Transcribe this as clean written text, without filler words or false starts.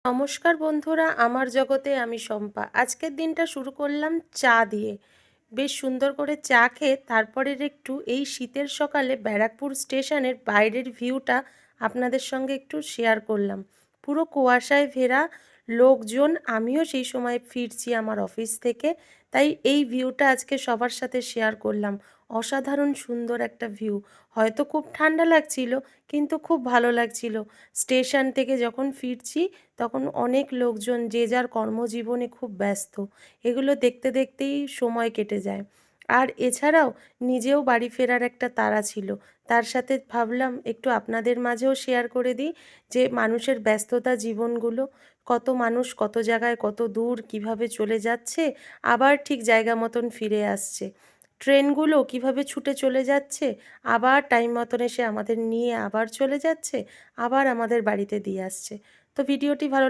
নমস্কার বন্ধুরা, আমার জগতে আমি শম্পা। আজকের দিনটা শুরু করলাম চা দিয়ে। বেশ সুন্দর করে চা খেয়ে তারপরের একটু এই শীতের সকালে ব্যারাকপুর স্টেশনের বাইরের ভিউটা আপনাদের সঙ্গে একটু শেয়ার করলাম। পুরো কুয়াশায় ঘেরা লোকজন, আমিও সেই সময় ফিরছি আমার অফিস থেকে, তাই এই ভিউটা আজকে সবার সাথে শেয়ার করলাম। অসাধারণ সুন্দর একটা ভিউ। হয়তো খুব ঠান্ডা লাগছিল, কিন্তু খুব ভালো লাগছিল। স্টেশন থেকে যখন ফিরছি তখন অনেক লোকজন যে যার কর্মজীবনে খুব ব্যস্ত। এগুলো দেখতে দেখতেই সময় কেটে যায়। আর এছাড়াও নিজেও বাড়ি ফেরার একটা তাড়া ছিল, তার সাথে ভাবলাম একটু আপনাদের মাঝেও শেয়ার করে দিই যে মানুষের ব্যস্ততা জীবনগুলো, কত মানুষ কত জায়গায় কত দূর কিভাবে চলে যাচ্ছে, আবার ঠিক জায়গা মতন ফিরে আসছে। ট্রেনগুলো কিভাবে ছুটে চলে যাচ্ছে, আবার টাইম মতন এসে আমাদের নিয়ে আবার চলে যাচ্ছে, আবার আমাদের বাড়িতে দিয়ে আসছে। তো ভিডিওটি ভালো